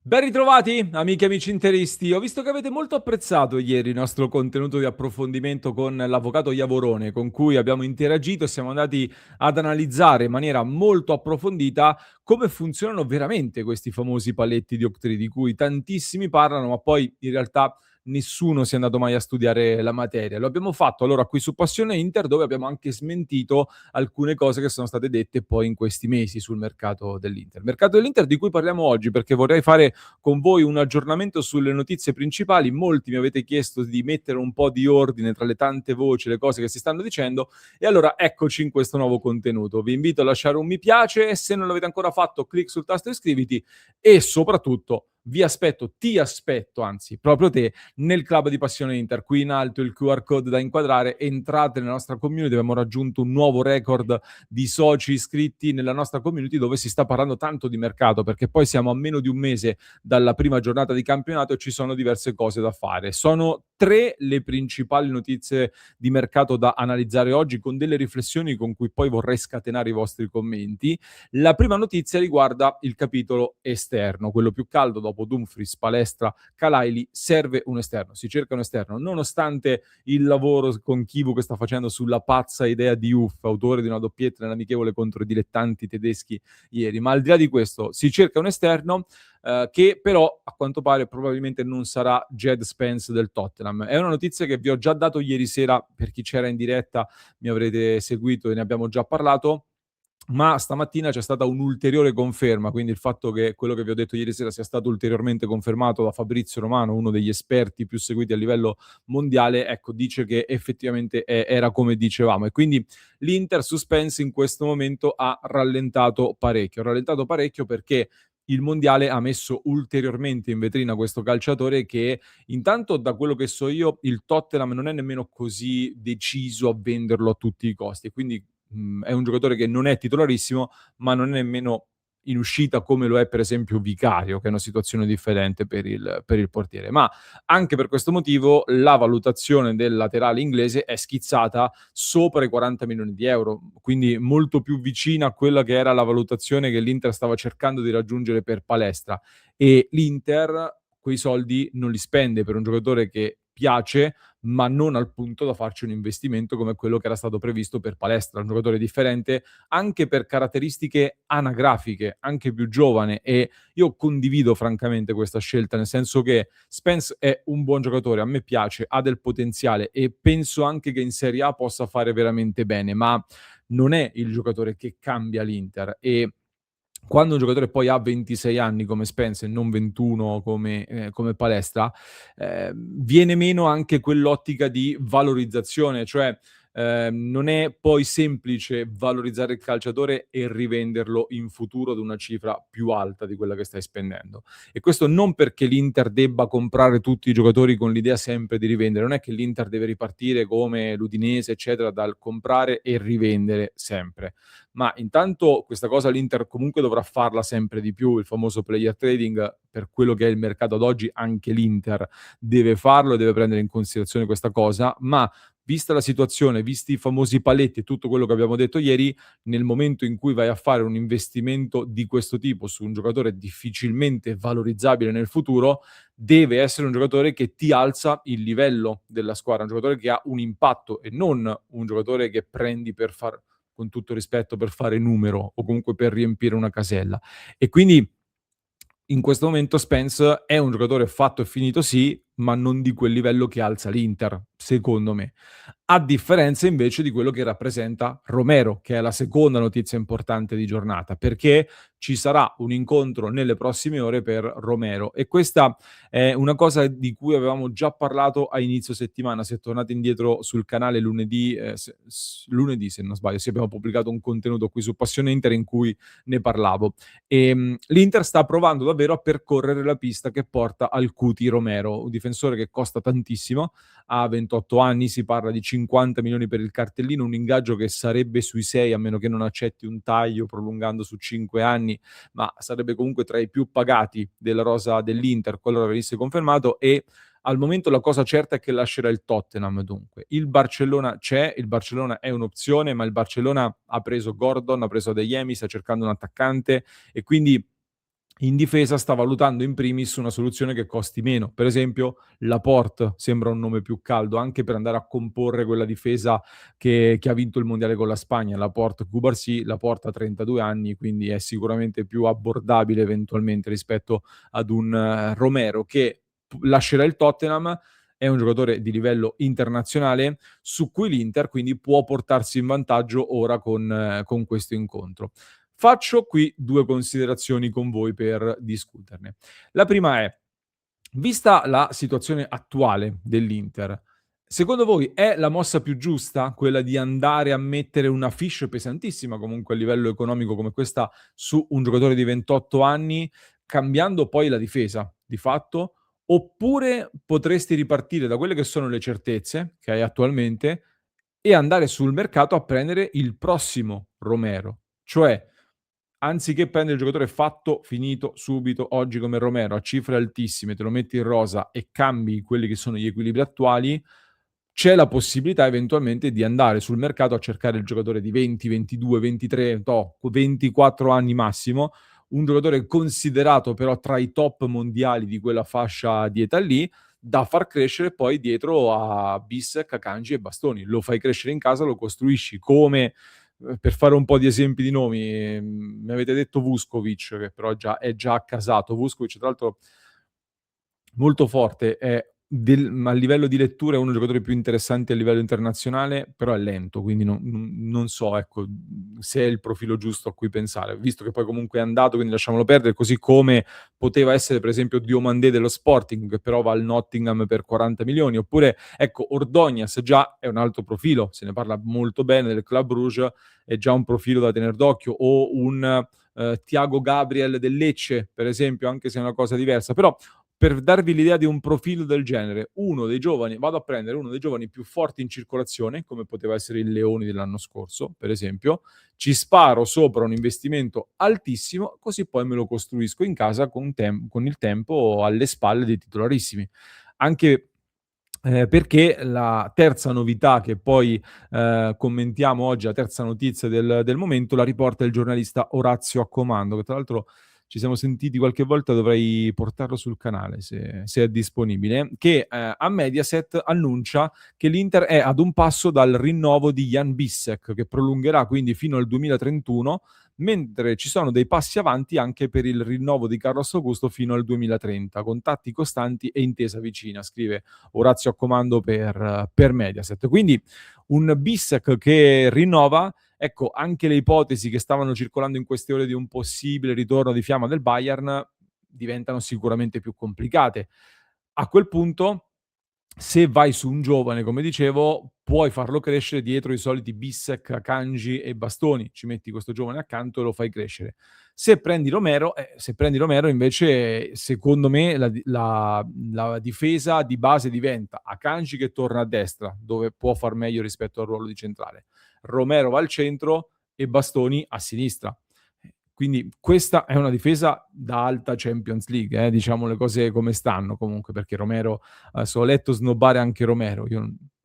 Ben ritrovati, amiche e amici interisti. Ho visto che avete molto apprezzato ieri il nostro contenuto di approfondimento con l'avvocato Iavorone, con cui abbiamo interagito e siamo andati ad analizzare in maniera molto approfondita come funzionano veramente questi famosi paletti di Octree, di cui tantissimi parlano, ma poi in realtà nessuno si è andato mai a studiare la materia. Lo abbiamo fatto allora qui su Passione Inter, dove abbiamo anche smentito alcune cose che sono state dette poi in questi mesi sul mercato dell'Inter. Mercato dell'Inter di cui parliamo oggi, perché vorrei fare con voi un aggiornamento sulle notizie principali. Molti mi avete chiesto di mettere un po' di ordine tra le tante voci, le cose che si stanno dicendo, e allora eccoci in questo nuovo contenuto. Vi invito a lasciare un mi piace e se non l'avete ancora fatto, clic sul tasto iscriviti e soprattutto ti aspetto, anzi, proprio te, nel club di Passione Inter. Qui in alto il QR code da inquadrare, entrate nella nostra community, abbiamo raggiunto un nuovo record di soci iscritti nella nostra community dove si sta parlando tanto di mercato, perché poi siamo a meno di un mese dalla prima giornata di campionato e ci sono diverse cose da fare. Sono tre le principali notizie di mercato da analizzare oggi, con delle riflessioni con cui poi vorrei scatenare i vostri commenti. La prima notizia riguarda il capitolo esterno, quello più caldo dopo Dumfries, Palestra, Calaili. Serve un esterno, si cerca un esterno, nonostante il lavoro con Kivu che sta facendo sulla pazza idea di Uff, autore di una doppietta nell'amichevole contro i dilettanti tedeschi ieri. Ma al di là di questo, si cerca un esterno che però a quanto pare probabilmente non sarà Jed Spence del Tottenham. È una notizia che vi ho già dato ieri sera, per chi c'era in diretta mi avrete seguito e ne abbiamo già parlato. Ma stamattina c'è stata un'ulteriore conferma, quindi il fatto che quello che vi ho detto ieri sera sia stato ulteriormente confermato da Fabrizio Romano, uno degli esperti più seguiti a livello mondiale, ecco, dice che effettivamente era come dicevamo. E quindi l'Inter suspense in questo momento ha rallentato parecchio. Ha rallentato parecchio perché il mondiale ha messo ulteriormente in vetrina questo calciatore che intanto, da quello che so io, il Tottenham non è nemmeno così deciso a venderlo a tutti i costi, quindi è un giocatore che non è titolarissimo, ma non è nemmeno in uscita come lo è per esempio Vicario, che è una situazione differente per il portiere. Ma anche per questo motivo la valutazione del laterale inglese è schizzata sopra i 40 milioni di euro, quindi molto più vicina a quella che era la valutazione che l'Inter stava cercando di raggiungere per Palestra. E l'Inter quei soldi non li spende per un giocatore che piace, ma non al punto da farci un investimento come quello che era stato previsto per Palestra, un giocatore differente anche per caratteristiche anagrafiche, anche più giovane, e io condivido francamente questa scelta, nel senso che Spence è un buon giocatore, a me piace, ha del potenziale e penso anche che in Serie A possa fare veramente bene, ma non è il giocatore che cambia l'Inter. E quando un giocatore poi ha 26 anni come Spence e non 21 come Palestra, viene meno anche quell'ottica di valorizzazione, cioè non è poi semplice valorizzare il calciatore e rivenderlo in futuro ad una cifra più alta di quella che stai spendendo. E questo non perché l'Inter debba comprare tutti i giocatori con l'idea sempre di rivendere, non è che l'Inter deve ripartire come l'Udinese, eccetera, dal comprare e rivendere sempre, ma intanto questa cosa l'Inter comunque dovrà farla sempre di più, il famoso player trading, per quello che è il mercato ad oggi anche l'Inter deve farlo e deve prendere in considerazione questa cosa, ma vista la situazione, visti i famosi paletti e tutto quello che abbiamo detto ieri, nel momento in cui vai a fare un investimento di questo tipo su un giocatore difficilmente valorizzabile nel futuro, deve essere un giocatore che ti alza il livello della squadra, un giocatore che ha un impatto e non un giocatore che prendi per far, con tutto rispetto, per fare numero o comunque per riempire una casella. E quindi in questo momento Spence è un giocatore fatto e finito, sì, ma non di quel livello che alza l'Inter, secondo me. A differenza invece di quello che rappresenta Romero, che è la seconda notizia importante di giornata, perché ci sarà un incontro nelle prossime ore per Romero e questa è una cosa di cui avevamo già parlato a inizio settimana. Se tornate indietro sul canale lunedì, lunedì se non sbaglio, sì, abbiamo pubblicato un contenuto qui su Passione Inter in cui ne parlavo. L'Inter sta provando davvero a percorrere la pista che porta al Cuti Romero, un difensore che costa tantissimo, ha 28 anni, si parla di 50 milioni per il cartellino, un ingaggio che sarebbe sui 6 a meno che non accetti un taglio prolungando su 5 anni, ma sarebbe comunque tra i più pagati della rosa dell'Inter, qualora venisse confermato. E al momento la cosa certa è che lascerà il Tottenham. Dunque il Barcellona c'è, il Barcellona è un'opzione, ma il Barcellona ha preso Gordon, ha preso Adeyemi, sta cercando un attaccante e quindi In difesa sta valutando in primis una soluzione che costi meno. Per esempio, Laporte sembra un nome più caldo, anche per andare a comporre quella difesa che ha vinto il mondiale con la Spagna. Laporte, Cubarsí, Laporte ha 32 anni, quindi è sicuramente più abbordabile eventualmente rispetto ad un Romero che lascerà il Tottenham. È un giocatore di livello internazionale su cui l'Inter quindi può portarsi in vantaggio ora con questo incontro. Faccio qui 2 considerazioni con voi per discuterne. La prima è: vista la situazione attuale dell'Inter, secondo voi è la mossa più giusta quella di andare a mettere una fiche pesantissima comunque a livello economico come questa su un giocatore di 28 anni, cambiando poi la difesa di fatto? Oppure potresti ripartire da quelle che sono le certezze che hai attualmente e andare sul mercato a prendere il prossimo Romero? Cioè, anziché prendere il giocatore fatto, finito, subito, oggi come Romero, a cifre altissime, te lo metti in rosa e cambi quelli che sono gli equilibri attuali, c'è la possibilità eventualmente di andare sul mercato a cercare il giocatore di 20, 22, 23, 24 anni massimo, un giocatore considerato però tra i top mondiali di quella fascia di età lì, da far crescere poi dietro a Bissek, Akanji e Bastoni. Lo fai crescere in casa, lo costruisci come per fare un po' di esempi di nomi, mi avete detto Vuskovic, che però è già accasato. Vuskovic, tra l'altro, molto forte, ma a livello di lettura è uno dei giocatori più interessanti a livello internazionale, però è lento, quindi non so, ecco, se è il profilo giusto a cui pensare, visto che poi comunque è andato, quindi lasciamolo perdere, così come poteva essere per esempio Diomandé dello Sporting, che però va al Nottingham per 40 milioni, oppure ecco Ordognas già è un altro profilo, se ne parla molto bene del Club Brugge, è già un profilo da tener d'occhio, o un Thiago Gabriel del Lecce, per esempio, anche se è una cosa diversa, però per darvi l'idea di un profilo del genere, vado a prendere uno dei giovani più forti in circolazione, come poteva essere il Leoni dell'anno scorso, per esempio, ci sparo sopra un investimento altissimo, così poi me lo costruisco in casa con il tempo alle spalle dei titolarissimi. Anche perché la terza novità che poi commentiamo oggi, la terza notizia del momento, la riporta il giornalista Orazio Accomando, che tra l'altro ci siamo sentiti qualche volta, dovrei portarlo sul canale se è disponibile, che a Mediaset annuncia che l'Inter è ad un passo dal rinnovo di Jan Bissek, che prolungherà quindi fino al 2031, mentre ci sono dei passi avanti anche per il rinnovo di Carlos Augusto fino al 2030, contatti costanti e intesa vicina, scrive Orazio Accomando per Mediaset. Quindi un Bissek che rinnova. Ecco, anche le ipotesi che stavano circolando in queste ore di un possibile ritorno di fiamma del Bayern diventano sicuramente più complicate. A quel punto, se vai su un giovane, come dicevo, puoi farlo crescere dietro i soliti Bissek, Kanji e Bastoni. Ci metti questo giovane accanto e lo fai crescere. Se prendi Romero invece, secondo me, la difesa di base diventa Akanji che torna a destra, dove può far meglio rispetto al ruolo di centrale. Romero va al centro e Bastoni a sinistra. Quindi questa è una difesa da alta Champions League, diciamo le cose come stanno comunque, perché Romero, adesso ho letto snobbare anche Romero,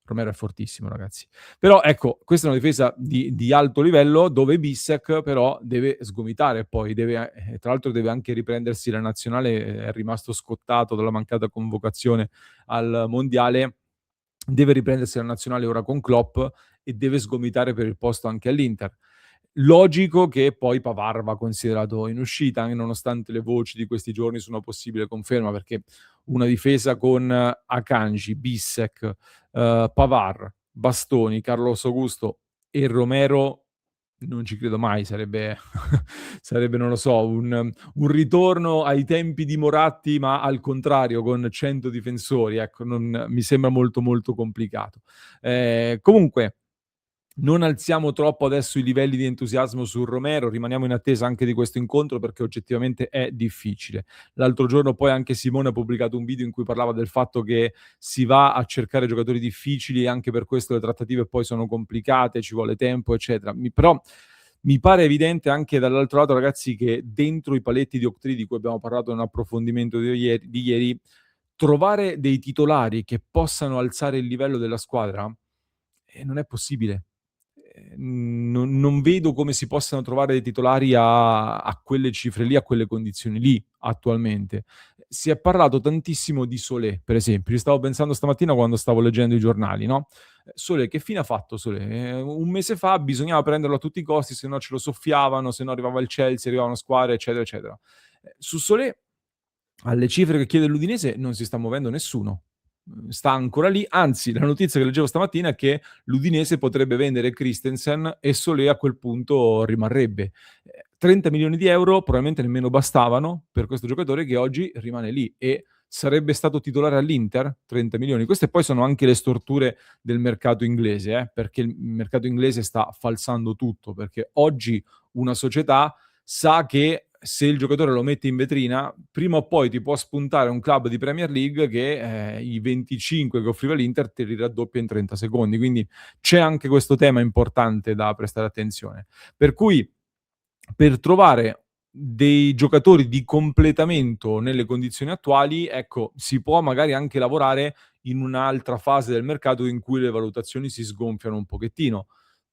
Romero è fortissimo ragazzi. Però ecco, questa è una difesa di alto livello dove Bissek però deve sgomitare poi, tra l'altro deve anche riprendersi la nazionale, è rimasto scottato dalla mancata convocazione al mondiale, deve riprendersi la nazionale ora con Klopp e deve sgomitare per il posto anche all'Inter. Logico che poi Pavard va considerato in uscita, anche nonostante le voci di questi giorni su una possibile conferma, perché una difesa con Akanji, Bissek, Pavard, Bastoni, Carlos Augusto e Romero non ci credo mai, sarebbe sarebbe, non lo so, un ritorno ai tempi di Moratti, ma al contrario con 100 difensori, ecco, non mi sembra molto, molto complicato. Comunque non alziamo troppo adesso i livelli di entusiasmo su Romero, rimaniamo in attesa anche di questo incontro perché oggettivamente è difficile. L'altro giorno poi anche Simone ha pubblicato un video in cui parlava del fatto che si va a cercare giocatori difficili e anche per questo le trattative poi sono complicate, ci vuole tempo, eccetera. Però mi pare evidente anche dall'altro lato, ragazzi, che dentro i paletti di Octree di cui abbiamo parlato in un approfondimento di ieri, trovare dei titolari che possano alzare il livello della squadra non è possibile. non vedo come si possano trovare dei titolari a quelle cifre lì, a quelle condizioni lì attualmente. Si è parlato tantissimo di Solé, per esempio. Ci stavo pensando stamattina quando stavo leggendo i giornali, no, Solé, che fine ha fatto Solé? 1 mese fa bisognava prenderlo a tutti i costi, se no ce lo soffiavano, se no arrivava il Chelsea, arrivavano squadre, eccetera, eccetera. Su Solé, alle cifre che chiede l'Udinese, non si sta muovendo nessuno. Sta ancora lì, anzi la notizia che leggevo stamattina è che l'Udinese potrebbe vendere Christensen e Solé a quel punto rimarrebbe. 30 milioni di euro probabilmente nemmeno bastavano per questo giocatore che oggi rimane lì e sarebbe stato titolare all'Inter, 30 milioni. Queste poi sono anche le storture del mercato inglese, perché il mercato inglese sta falsando tutto, perché oggi una società sa che se il giocatore lo mette in vetrina, prima o poi ti può spuntare un club di Premier League che i 25 che offriva l'Inter te li raddoppia in 30 secondi. Quindi c'è anche questo tema importante da prestare attenzione. Per cui per trovare dei giocatori di completamento nelle condizioni attuali, ecco, si può magari anche lavorare in un'altra fase del mercato in cui le valutazioni si sgonfiano un pochettino.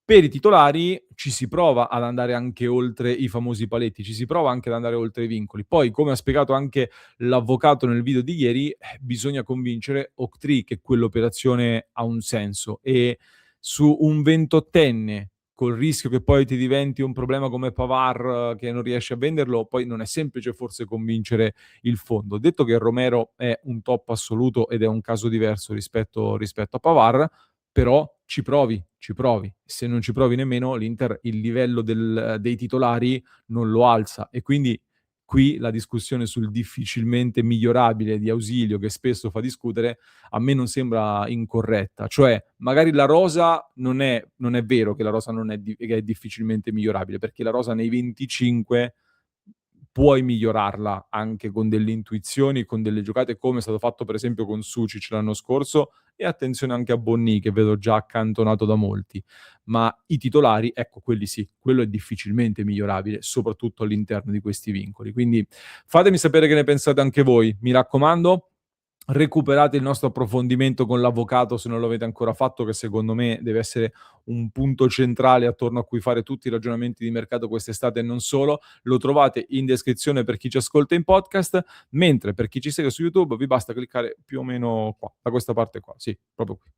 Per i titolari ci si prova ad andare anche oltre i famosi paletti, ci si prova anche ad andare oltre i vincoli. Poi, come ha spiegato anche l'avvocato nel video di ieri, bisogna convincere Octree che quell'operazione ha un senso e su un 28enne col rischio che poi ti diventi un problema come Pavard che non riesci a venderlo, poi non è semplice forse convincere il fondo. Detto che Romero è un top assoluto ed è un caso diverso rispetto a Pavard, però ci provi, ci provi. Se non ci provi nemmeno, l'Inter il livello dei titolari non lo alza e quindi qui la discussione sul difficilmente migliorabile di Ausilio, che spesso fa discutere, a me non sembra incorretta. Cioè, magari la rosa non è vero che la rosa non è che è difficilmente migliorabile, perché la rosa nei 25 puoi migliorarla anche con delle intuizioni, con delle giocate, come è stato fatto per esempio con Sucic l'anno scorso, e attenzione anche a Bonnì, che vedo già accantonato da molti. Ma i titolari, ecco, quelli sì, quello è difficilmente migliorabile, soprattutto all'interno di questi vincoli. Quindi fatemi sapere che ne pensate anche voi. Mi raccomando, recuperate il nostro approfondimento con l'avvocato se non lo avete ancora fatto, che secondo me deve essere un punto centrale attorno a cui fare tutti i ragionamenti di mercato quest'estate e non solo. Lo trovate in descrizione per chi ci ascolta in podcast, mentre per chi ci segue su YouTube vi basta cliccare più o meno qua, da questa parte qua, sì, proprio qui.